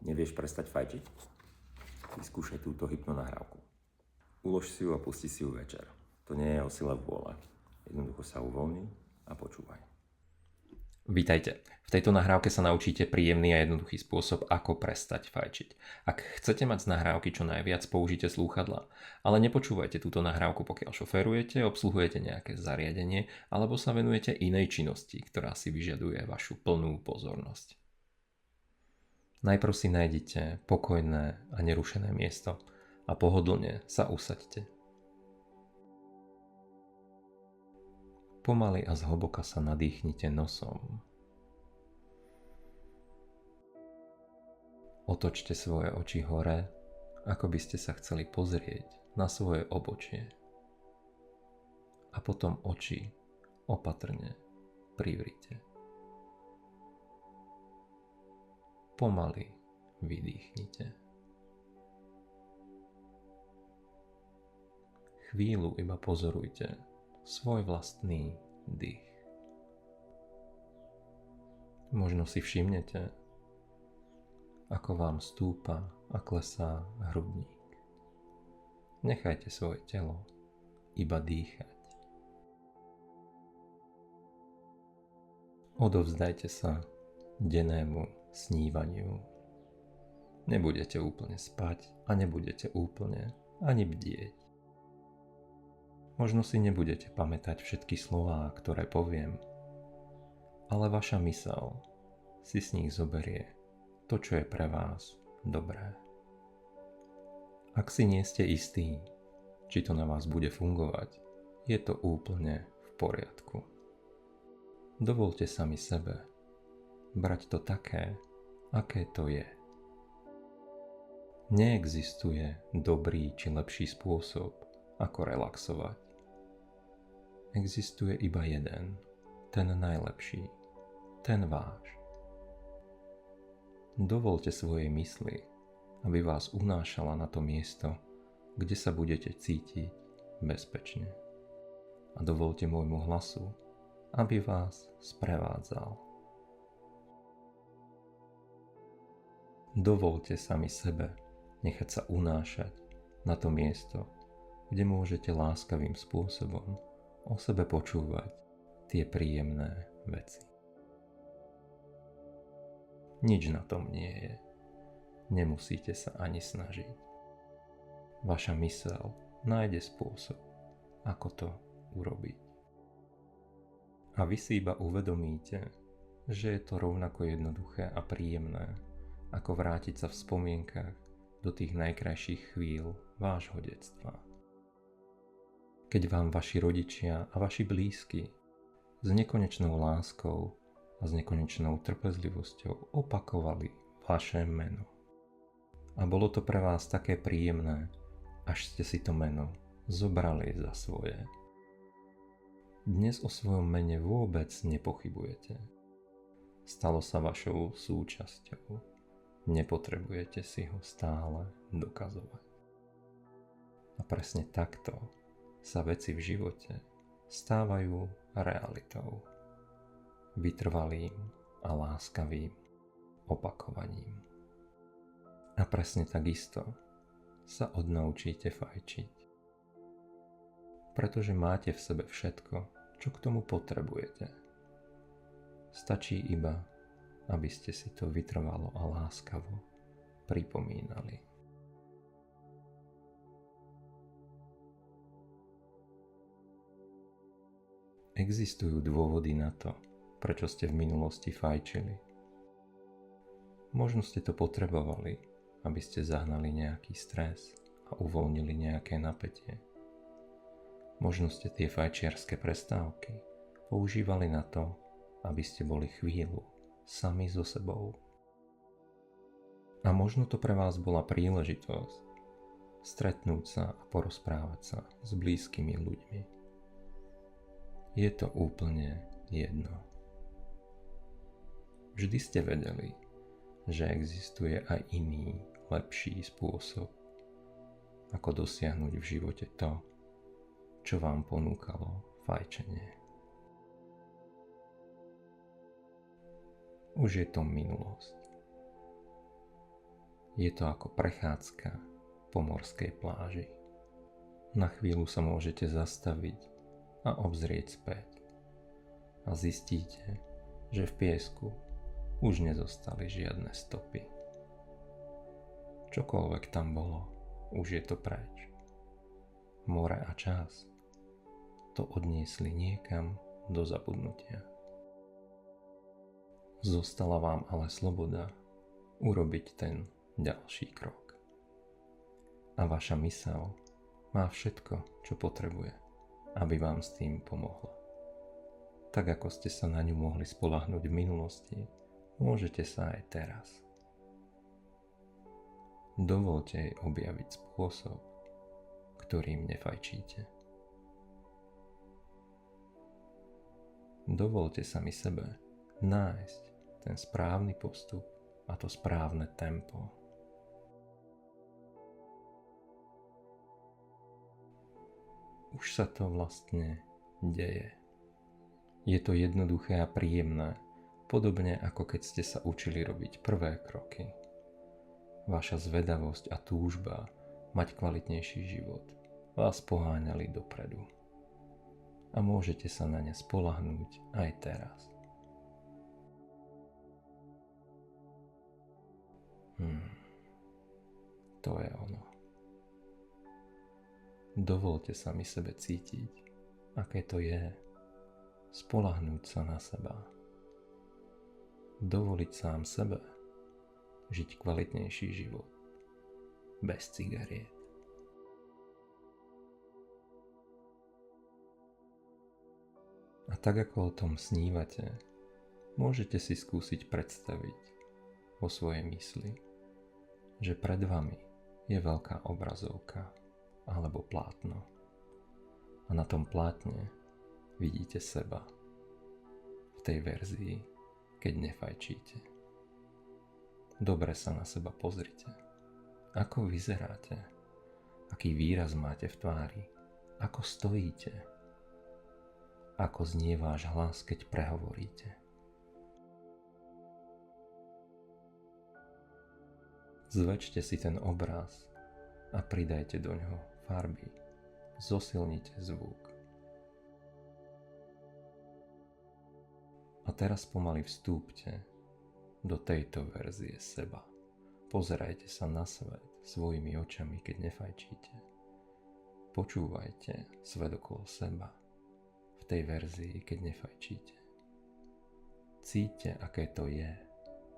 Nevieš prestať fajčiť? Vyskúšaj túto hypnonahrávku. Ulož si ju a pusti si ju večer. To nie je o sile vôle. Jednoducho sa uvoľni a počúvaj. Vítajte. V tejto nahrávke sa naučíte príjemný a jednoduchý spôsob, ako prestať fajčiť. Ak chcete mať z nahrávky čo najviac, použite slúchadlá. Ale nepočúvajte túto nahrávku, pokiaľ šoférujete, obsluhujete nejaké zariadenie alebo sa venujete inej činnosti, ktorá si vyžaduje vašu plnú pozornosť. Najprv si nájdite pokojné a nerušené miesto a pohodlne sa usaďte. Pomaly a zhlboka sa nadýchnite nosom. Otočte svoje oči hore, ako by ste sa chceli pozrieť na svoje obočie. A potom oči opatrne privrite. Pomaly vydýchnite. Chvíľu iba pozorujte svoj vlastný dých. Možno si všimnete, ako vám stúpa a klesá hrudník. Nechajte svoje telo iba dýchať. Odovzdajte sa dennému snívaniu. Nebudete úplne spať a nebudete úplne ani bdieť. Možno si nebudete pamätať všetky slová, ktoré poviem, ale vaša myseľ si z nich zoberie to, čo je pre vás dobré. Ak si nie ste istí, či to na vás bude fungovať, je to úplne v poriadku. Dovoľte sami sebe brať to také, aké to je. Neexistuje dobrý či lepší spôsob, ako relaxovať. Existuje iba jeden, ten najlepší, ten váš. Dovoľte svojej mysli, aby vás unášala na to miesto, kde sa budete cítiť bezpečne. A dovoľte môjmu hlasu, aby vás sprevádzal. Dovoľte sami sebe nechať sa unášať na to miesto, kde môžete láskavým spôsobom o sebe počúvať tie príjemné veci. Nič na tom nie je. Nemusíte sa ani snažiť. Vaša myseľ nájde spôsob, ako to urobiť. A vy si iba uvedomíte, že je to rovnako jednoduché a príjemné, ako vrátiť sa v spomienkach do tých najkrajších chvíľ vášho detstva. Keď vám vaši rodičia a vaši blízky s nekonečnou láskou a s nekonečnou trpezlivosťou opakovali vaše meno. A bolo to pre vás také príjemné, až ste si to meno zobrali za svoje. Dnes o svojom mene vôbec nepochybujete. Stalo sa vašou súčasťou. Nepotrebujete si ho stále dokazovať. A presne takto sa veci v živote stávajú realitou. Vytrvalým a láskavým opakovaním. A presne takisto sa odnaučíte fajčiť. Pretože máte v sebe všetko, čo k tomu potrebujete. Stačí iba, aby ste si to vytrvalo a láskavo pripomínali. Existujú dôvody na to, prečo ste v minulosti fajčili. Možno ste to potrebovali, aby ste zahnali nejaký stres a uvoľnili nejaké napätie. Možno ste tie fajčiarske prestávky používali na to, aby ste boli chvíľu sami so sebou. A možno to pre vás bola príležitosť stretnúť sa a porozprávať sa s blízkymi ľuďmi. Je to úplne jedno. Vždy ste vedeli, že existuje aj iný, lepší spôsob, ako dosiahnuť v živote to, čo vám ponúkalo fajčenie. Už je to minulosť. Je to ako prechádzka po morskej pláži. Na chvíľu sa môžete zastaviť a obzrieť späť. A zistíte, že v piesku už nezostali žiadne stopy. Čokoľvek tam bolo, už je to preč. More a čas to odniesli niekam do zabudnutia. Zostala vám ale sloboda urobiť ten ďalší krok. A vaša myseľ má všetko, čo potrebuje, aby vám s tým pomohla. Tak ako ste sa na ňu mohli spoľahnúť v minulosti, môžete sa aj teraz. Dovoľte jej objaviť spôsob, ktorým nefajčíte. Dovoľte sami sebe nájsť ten správny postup a to správne tempo. Už sa to vlastne deje. Je to jednoduché a príjemné, podobne ako keď ste sa učili robiť prvé kroky. Vaša zvedavosť a túžba mať kvalitnejší život vás poháňali dopredu. A môžete sa na ne spoľahnúť aj teraz. To je ono. Dovoľte sami sebe cítiť, aké to je spoľahnúť sa na seba. Dovoliť sám sebe žiť kvalitnejší život bez cigariet. A tak ako o tom snívate, môžete si skúsiť predstaviť vo svojej mysli, že pred vami je veľká obrazovka alebo plátno. A na tom plátne vidíte seba v tej verzii, keď nefajčíte. Dobre sa na seba pozrite. Ako vyzeráte? Aký výraz máte v tvári? Ako stojíte? Ako znie váš hlas, keď prehovoríte? Zväčšte si ten obraz a pridajte do ňoho farby. Zosilnite zvuk. A teraz pomaly vstúpte do tejto verzie seba. Pozerajte sa na svet svojimi očami, keď nefajčíte. Počúvajte svet okolo seba v tej verzii, keď nefajčíte. Cíťte, aké to je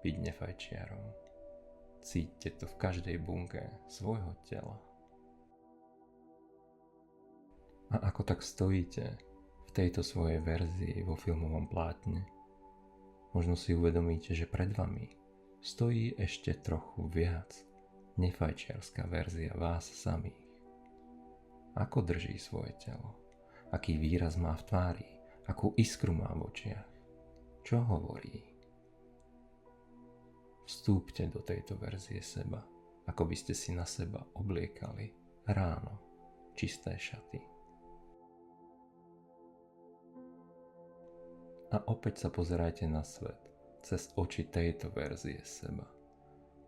byť nefajčiarom. Cíťte to v každej bunke svojho tela. A ako tak stojíte v tejto svojej verzii vo filmovom plátne, možno si uvedomíte, že pred vami stojí ešte trochu viac nefajčiarská verzia vás samých. Ako drží svoje telo? Aký výraz má v tvári? Akú iskru má v očiach? Čo hovorí? Vstúpte do tejto verzie seba, ako by ste si na seba obliekali ráno čisté šaty. A opäť sa pozerajte na svet cez oči tejto verzie seba.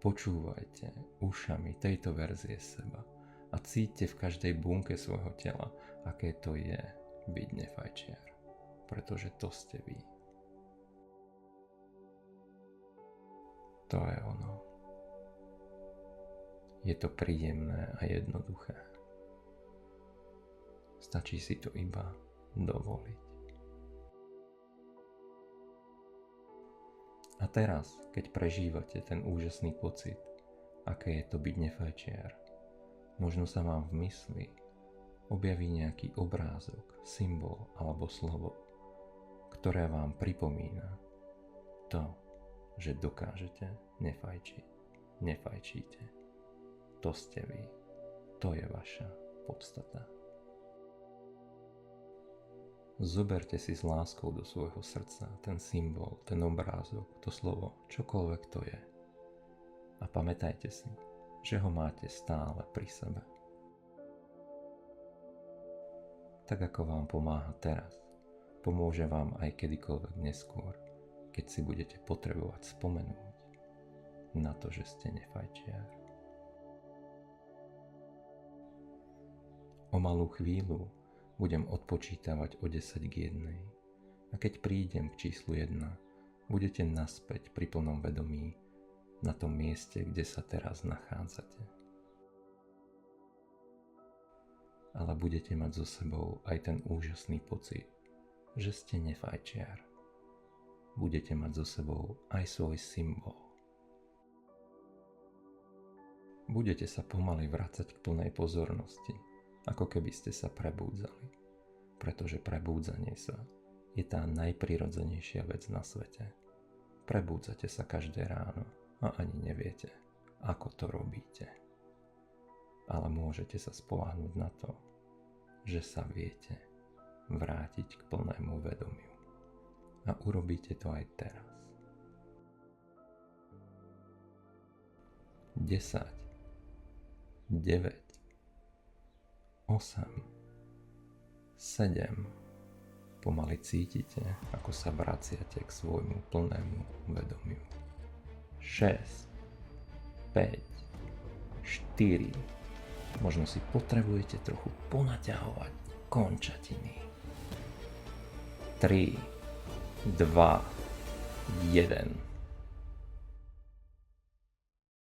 Počúvajte ušami tejto verzie seba a cíťte v každej bunke svojho tela, aké to je byť nefajčiar, pretože to ste vy. To je ono. Je to príjemné a jednoduché. Stačí si to iba dovoliť. A teraz, keď prežívate ten úžasný pocit, aké je to byť nefajčiar, možno sa vám v mysli objaví nejaký obrázok, symbol alebo slovo, ktoré vám pripomína to, že dokážete nefajčiť. Nefajčíte. To ste vy. To je vaša podstata. Zoberte si s láskou do svojho srdca ten symbol, ten obrázok, to slovo, čokoľvek to je. A pamätajte si, že ho máte stále pri sebe. Tak ako vám pomáha teraz, pomôže vám aj kedykoľvek neskôr, keď si budete potrebovať spomenúť na to, že ste nefajčiar. O malú chvíľu budem odpočítavať o 10 k 1. A keď prídem k číslu 1, budete naspäť pri plnom vedomí na tom mieste, kde sa teraz nachádzate. Ale budete mať so sebou aj ten úžasný pocit, že ste nefajčiar. Budete mať so sebou aj svoj symbol. Budete sa pomaly vracať k plnej pozornosti, ako keby ste sa prebúdzali, pretože prebúdzanie sa je tá najprirodzenejšia vec na svete. Prebúdzate sa každé ráno a ani neviete, ako to robíte. Ale môžete sa spoľahnúť na to, že sa viete vrátiť k plnému vedomiu. A urobíte to aj teraz. 10, 9, 8, 7. Pomaly cítite, ako sa vraciate k svojmu plnému vedomiu. 6, 5, 4. Možno si potrebujete trochu ponaťahovať končatiny. 3, 2, 1.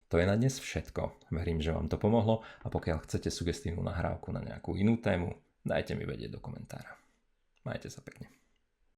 To je na dnes všetko. Verím, že vám to pomohlo a pokiaľ chcete sugestívnu nahrávku na nejakú inú tému, dajte mi vedieť do komentára. Majte sa pekne.